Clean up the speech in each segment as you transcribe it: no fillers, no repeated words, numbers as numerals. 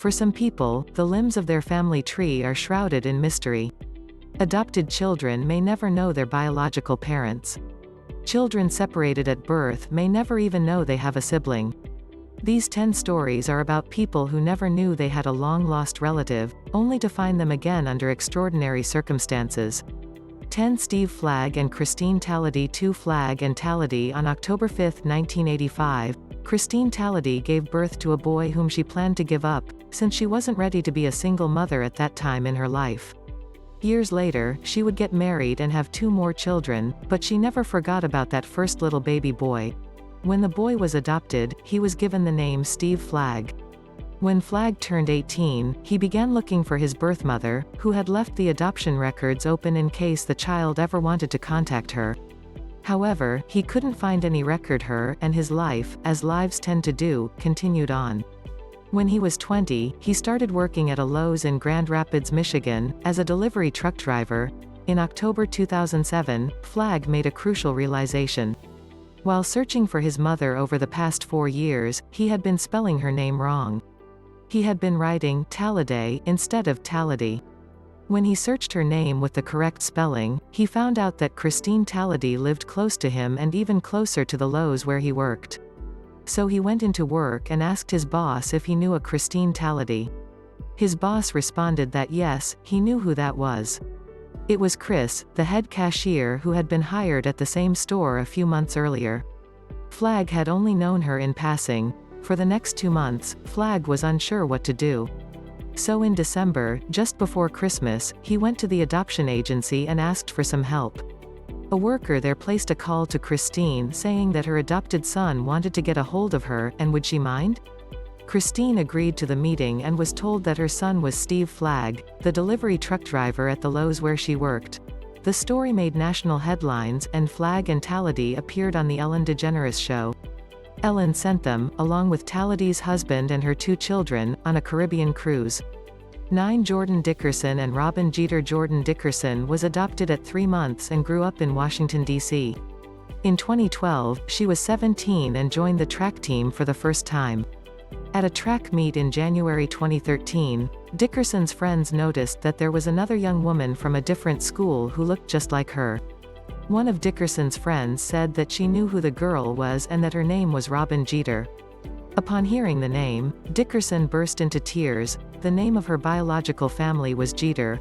For some people, the limbs of their family tree are shrouded in mystery. Adopted children may never know their biological parents. Children separated at birth may never even know they have a sibling. These 10 stories are about people who never knew they had a long-lost relative, only to find them again under extraordinary circumstances. 10 Steve Flagg and Christine Talady. 2 Flagg and Talady. On October 5, 1985, Christine Talady gave birth to a boy whom she planned to give up, since she wasn't ready to be a single mother at that time in her life. Years later, she would get married and have 2 more children, but she never forgot about that first little baby boy. When the boy was adopted, he was given the name Steve Flagg. When Flagg turned 18, he began looking for his birth mother, who had left the adoption records open in case the child ever wanted to contact her. However, he couldn't find any record her, and his life, as lives tend to do, continued on. When he was 20, he started working at a Lowe's in Grand Rapids, Michigan, as a delivery truck driver. In October 2007, Flagg made a crucial realization. While searching for his mother over the past 4 years, he had been spelling her name wrong. He had been writing Taladay instead of Talady. When he searched her name with the correct spelling, he found out that Christine Talady lived close to him and even closer to the Lowe's where he worked. So he went into work and asked his boss if he knew a Christine Talady. His boss responded that yes, he knew who that was. It was Chris, the head cashier who had been hired at the same store a few months earlier. Flagg had only known her in passing. For the next 2 months, Flagg was unsure what to do. So in December, just before Christmas, he went to the adoption agency and asked for some help. A worker there placed a call to Christine saying that her adopted son wanted to get a hold of her, and would she mind? Christine agreed to the meeting and was told that her son was Steve Flagg, the delivery truck driver at the Lowe's where she worked. The story made national headlines, and Flagg and Talady appeared on the Ellen DeGeneres show. Ellen sent them, along with Talady's husband and her 2 children, on a Caribbean cruise. 9 Jordan Dickerson and Robin Jeter. Jordan Dickerson was adopted at 3 months and grew up in Washington, D.C. In 2012, she was 17 and joined the track team for the first time. At a track meet in January 2013, Dickerson's friends noticed that there was another young woman from a different school who looked just like her. One of Dickerson's friends said that she knew who the girl was and that her name was Robin Jeter. Upon hearing the name, Dickerson burst into tears. The name of her biological family was Jeter.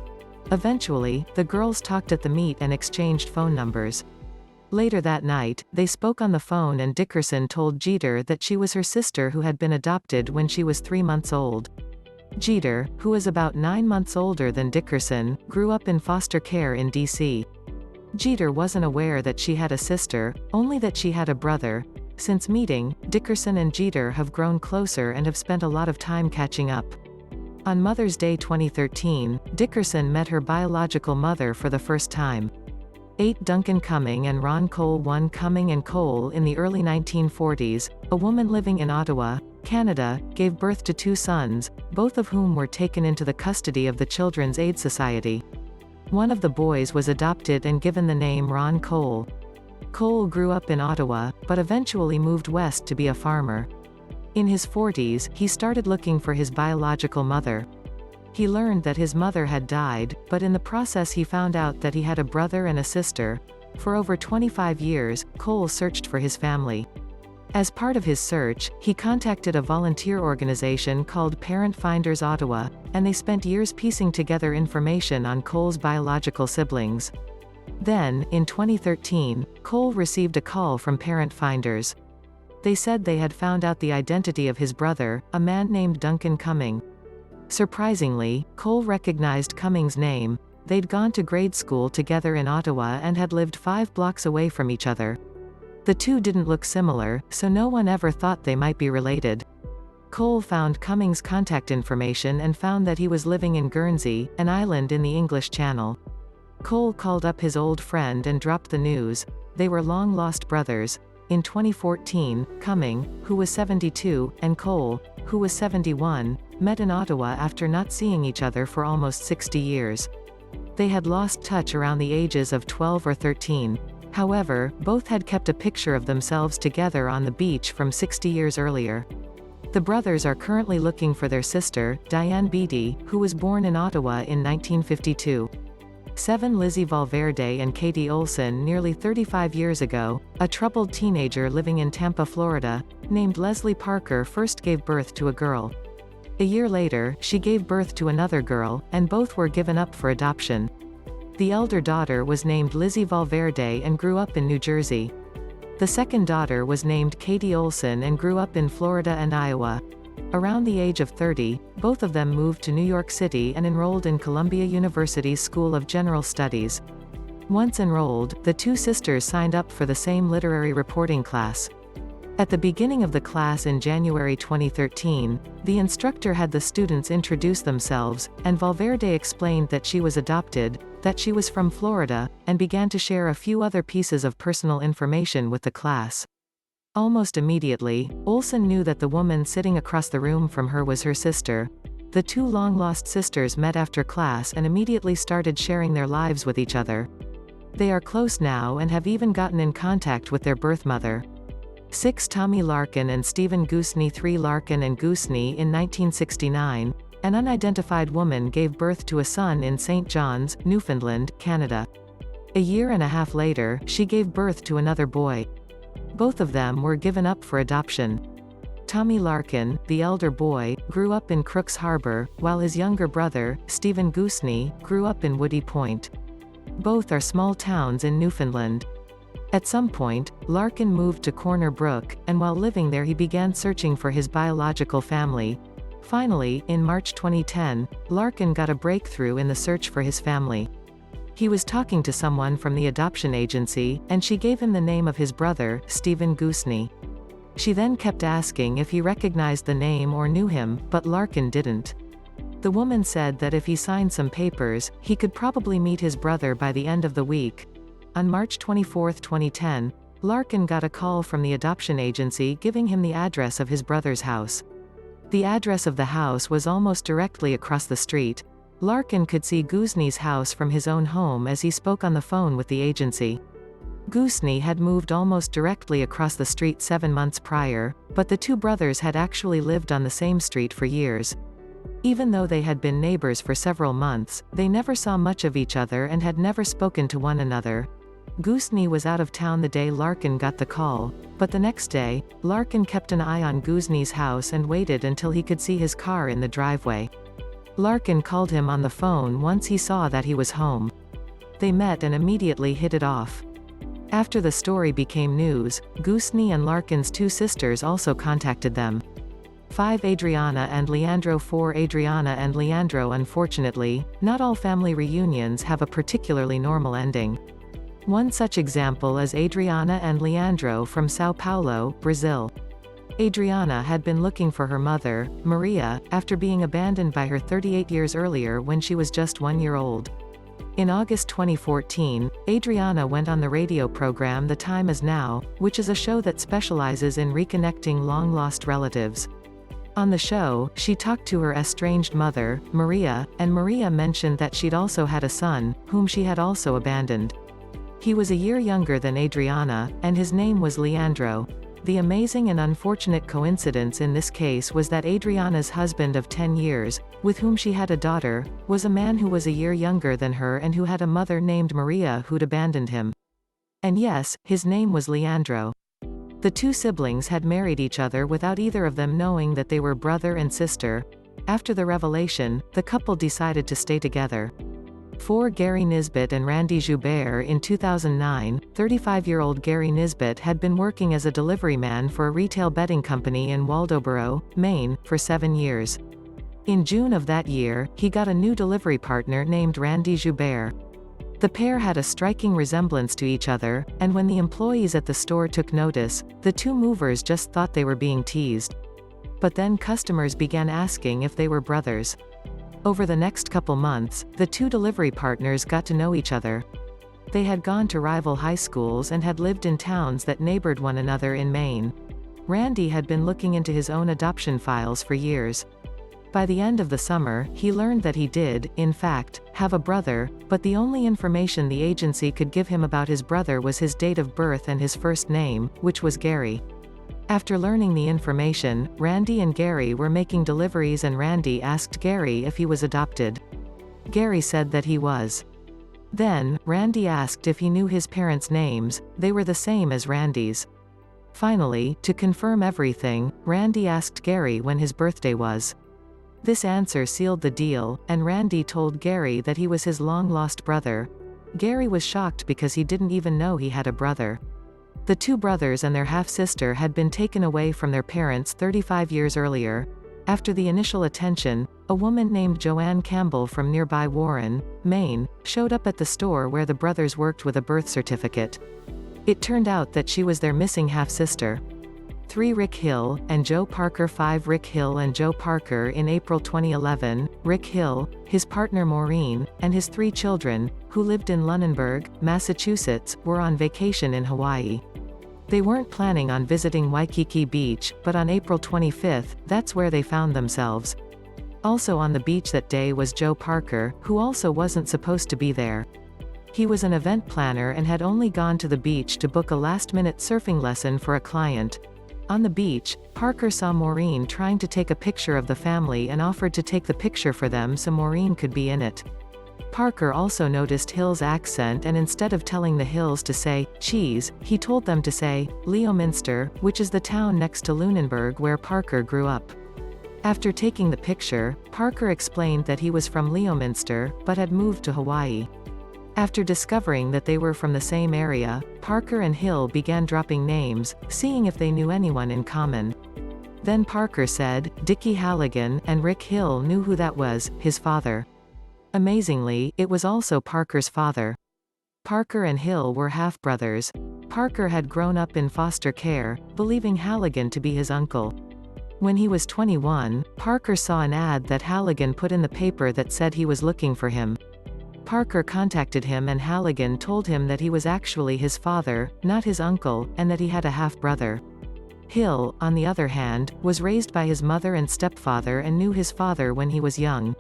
Eventually, the girls talked at the meet and exchanged phone numbers. Later that night, they spoke on the phone and Dickerson told Jeter that she was her sister who had been adopted when she was 3 months old. Jeter, who is about 9 months older than Dickerson, grew up in foster care in D.C. Jeter wasn't aware that she had a sister, only that she had a brother. Since meeting, Dickerson and Jeter have grown closer and have spent a lot of time catching up. On Mother's Day 2013, Dickerson met her biological mother for the first time. 8 Duncan Cumming and Ron Cole. 1 Cumming and Cole. In the early 1940s, a woman living in Ottawa, Canada, gave birth to 2 sons, both of whom were taken into the custody of the Children's Aid Society. One of the boys was adopted and given the name Ron Cole. Cole grew up in Ottawa, but eventually moved west to be a farmer. In his 40s, he started looking for his biological mother. He learned that his mother had died, but in the process he found out that he had a brother and a sister. For over 25 years, Cole searched for his family. As part of his search, he contacted a volunteer organization called Parent Finders Ottawa, and they spent years piecing together information on Cole's biological siblings. Then, in 2013, Cole received a call from Parent Finders. They said they had found out the identity of his brother, a man named Duncan Cumming. Surprisingly, Cole recognized Cumming's name. They'd gone to grade school together in Ottawa and had lived 5 blocks away from each other. The 2 didn't look similar, so no one ever thought they might be related. Cole found Cumming's contact information and found that he was living in Guernsey, an island in the English Channel. Cole called up his old friend and dropped the news. They were long-lost brothers. In 2014, Cumming, who was 72, and Cole, who was 71, met in Ottawa after not seeing each other for almost 60 years. They had lost touch around the ages of 12 or 13. However, both had kept a picture of themselves together on the beach from 60 years earlier. The brothers are currently looking for their sister, Diane Beatty, who was born in Ottawa in 1952. 7. Lizzie Valverde and Katie Olson. Nearly 35 years ago, a troubled teenager living in Tampa, Florida, named Leslie Parker first gave birth to a girl. A year later, she gave birth to another girl, and both were given up for adoption. The elder daughter was named Lizzie Valverde and grew up in New Jersey. The second daughter was named Katie Olson and grew up in Florida and Iowa. Around the age of 30, both of them moved to New York City and enrolled in Columbia University's School of General Studies. Once enrolled, the two sisters signed up for the same literary reporting class. At the beginning of the class in January 2013, the instructor had the students introduce themselves, and Valverde explained that she was adopted, that she was from Florida, and began to share a few other pieces of personal information with the class. Almost immediately, Olson knew that the woman sitting across the room from her was her sister. The two long-lost sisters met after class and immediately started sharing their lives with each other. They are close now and have even gotten in contact with their birth mother. 6. Tommy Larkin and Stephen Goosney. 3. Larkin and Goosney. In 1969, an unidentified woman gave birth to a son in St. John's, Newfoundland, Canada. A year and a half later, she gave birth to another boy. Both of them were given up for adoption. Tommy Larkin, the elder boy, grew up in Crooks Harbor, while his younger brother, Stephen Goosney, grew up in Woody Point. Both are small towns in Newfoundland. At some point, Larkin moved to Corner Brook, and while living there he began searching for his biological family. Finally, in March 2010, Larkin got a breakthrough in the search for his family. He was talking to someone from the adoption agency, and she gave him the name of his brother, Stephen Goosney. She then kept asking if he recognized the name or knew him, but Larkin didn't. The woman said that if he signed some papers, he could probably meet his brother by the end of the week. On March 24, 2010, Larkin got a call from the adoption agency giving him the address of his brother's house. The address of the house was almost directly across the street. Larkin could see Goosney's house from his own home as he spoke on the phone with the agency. Goosney had moved almost directly across the street 7 months prior, but the two brothers had actually lived on the same street for years. Even though they had been neighbors for several months, they never saw much of each other and had never spoken to one another. Goosney was out of town the day Larkin got the call, but the next day, Larkin kept an eye on Goosney's house and waited until he could see his car in the driveway. Larkin called him on the phone once he saw that he was home. They met and immediately hit it off. After the story became news, Goosney and Larkin's two sisters also contacted them. 5. Adriana and Leandro. 4. Adriana and Leandro. Unfortunately, not all family reunions have a particularly normal ending. One such example is Adriana and Leandro from São Paulo, Brazil. Adriana had been looking for her mother, Maria, after being abandoned by her 38 years earlier when she was just 1 year old. In August 2014, Adriana went on the radio program The Time Is Now, which is a show that specializes in reconnecting long-lost relatives. On the show, she talked to her estranged mother, Maria, and Maria mentioned that she'd also had a son, whom she had also abandoned. He was a year younger than Adriana, and his name was Leandro. The amazing and unfortunate coincidence in this case was that Adriana's husband of 10 years, with whom she had a daughter, was a man who was a year younger than her and who had a mother named Maria who'd abandoned him. And yes, his name was Leandro. The two siblings had married each other without either of them knowing that they were brother and sister. After the revelation, the couple decided to stay together. 4. Gary Nisbet and Randy Joubert. In 2009, 35-year-old Gary Nisbet had been working as a delivery man for a retail bedding company in Waldoboro, Maine, for 7 years. In June of that year, he got a new delivery partner named Randy Joubert. The pair had a striking resemblance to each other, and when the employees at the store took notice, the two movers just thought they were being teased. But then customers began asking if they were brothers. Over the next couple months, the two delivery partners got to know each other. They had gone to rival high schools and had lived in towns that neighbored one another in Maine. Randy had been looking into his own adoption files for years. By the end of the summer, he learned that he did, in fact, have a brother, but the only information the agency could give him about his brother was his date of birth and his first name, which was Gary. After learning the information, Randy and Gary were making deliveries and Randy asked Gary if he was adopted. Gary said that he was. Then, Randy asked if he knew his parents' names. They were the same as Randy's. Finally, to confirm everything, Randy asked Gary when his birthday was. This answer sealed the deal, and Randy told Gary that he was his long-lost brother. Gary was shocked because he didn't even know he had a brother. The two brothers and their half-sister had been taken away from their parents 35 years earlier. After the initial attention, a woman named Joanne Campbell from nearby Warren, Maine, showed up at the store where the brothers worked with a birth certificate. It turned out that she was their missing half-sister. 3 Rick Hill, and Joe Parker. 5 Rick Hill and Joe Parker. In April 2011, Rick Hill, his partner Maureen, and his 3 children, who lived in Lunenburg, Massachusetts, were on vacation in Hawaii. They weren't planning on visiting Waikiki Beach, but on April 25, that's where they found themselves. Also on the beach that day was Joe Parker, who also wasn't supposed to be there. He was an event planner and had only gone to the beach to book a last-minute surfing lesson for a client. On the beach, Parker saw Maureen trying to take a picture of the family and offered to take the picture for them so Maureen could be in it. Parker also noticed Hill's accent, and instead of telling the Hills to say, cheese, he told them to say, Leominster, which is the town next to Lunenburg where Parker grew up. After taking the picture, Parker explained that he was from Leominster, but had moved to Hawaii. After discovering that they were from the same area, Parker and Hill began dropping names, seeing if they knew anyone in common. Then Parker said, Dickie Halligan, and Rick Hill knew who that was, his father. Amazingly, it was also Parker's father. Parker and Hill were half-brothers. Parker had grown up in foster care, believing Halligan to be his uncle. When he was 21, Parker saw an ad that Halligan put in the paper that said he was looking for him. Parker contacted him and Halligan told him that he was actually his father, not his uncle, and that he had a half-brother. Hill, on the other hand, was raised by his mother and stepfather and knew his father when he was young.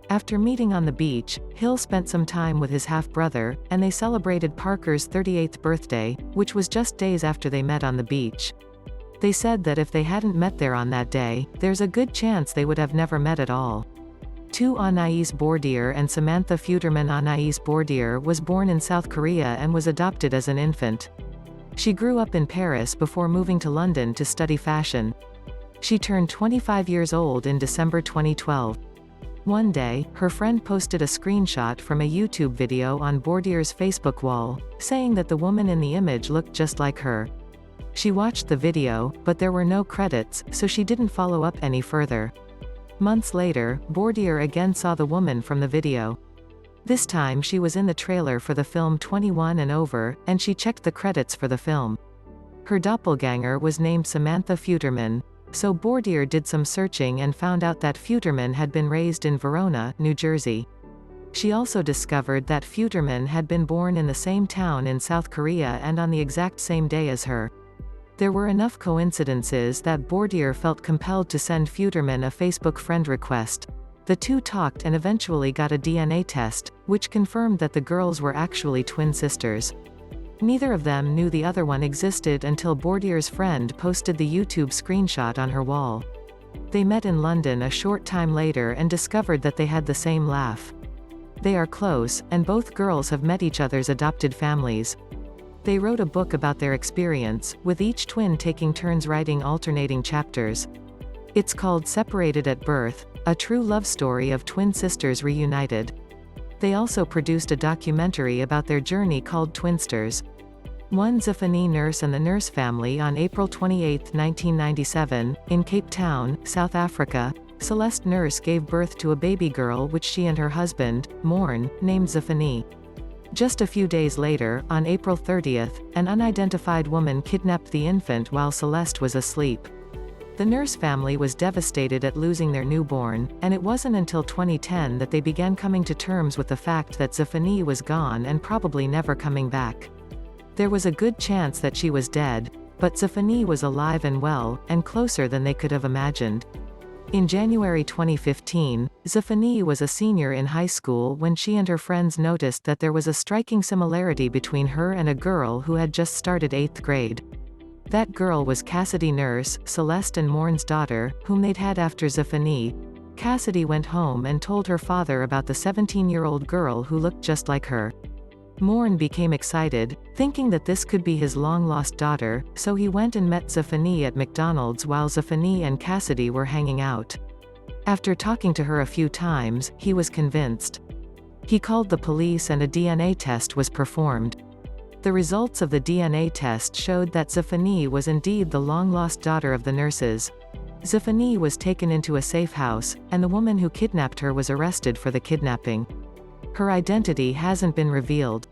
After meeting on the beach, Hill spent some time with his half-brother, and they celebrated Parker's 38th birthday, which was just days after they met on the beach. They said that if they hadn't met there on that day, there's a good chance they would have never met at all. 2 Anais Bourdier and Samantha Futerman. Anais Bourdier was born in South Korea and was adopted as an infant. She grew up in Paris before moving to London to study fashion. She turned 25 years old in December 2012. One day, her friend posted a screenshot from a YouTube video on Bourdier's Facebook wall, saying that the woman in the image looked just like her. She watched the video, but there were no credits, so she didn't follow up any further. Months later, Bourdier again saw the woman from the video. This time she was in the trailer for the film 21 and Over, and she checked the credits for the film. Her doppelganger was named Samantha Futerman. So Bourdier did some searching and found out that Futerman had been raised in Verona, New Jersey. She also discovered that Futerman had been born in the same town in South Korea and on the exact same day as her. There were enough coincidences that Bourdier felt compelled to send Futerman a Facebook friend request. The two talked and eventually got a DNA test, which confirmed that the girls were actually twin sisters. Neither of them knew the other one existed until Bourdier's friend posted the YouTube screenshot on her wall. They met in London a short time later and discovered that they had the same laugh. They are close, and both girls have met each other's adopted families. They wrote a book about their experience, with each twin taking turns writing alternating chapters. It's called Separated at Birth, a true love story of twin sisters reunited. They also produced a documentary about their journey called Twinsters. One Zephanie Nurse and the Nurse family. On April 28, 1997, in Cape Town, South Africa, Celeste Nurse gave birth to a baby girl which she and her husband, Morn, named Zephanie. Just a few days later, on April 30, an unidentified woman kidnapped the infant while Celeste was asleep. The Nurse family was devastated at losing their newborn, and it wasn't until 2010 that they began coming to terms with the fact that Zephanie was gone and probably never coming back. There was a good chance that she was dead, but Zephanie was alive and well, and closer than they could have imagined. In January 2015, Zephanie was a senior in high school when she and her friends noticed that there was a striking similarity between her and a girl who had just started 8th grade. That girl was Cassidy Nurse, Celeste and Morn's daughter, whom they'd had after Zephanie. Cassidy went home and told her father about the 17-year-old girl who looked just like her. Morn became excited, thinking that this could be his long-lost daughter, so he went and met Zephanie at McDonald's while Zephanie and Cassidy were hanging out. After talking to her a few times, he was convinced. He called the police and a DNA test was performed. The results of the DNA test showed that Zephanie was indeed the long-lost daughter of the nurses. Zephanie was taken into a safe house, and the woman who kidnapped her was arrested for the kidnapping. Her identity hasn't been revealed.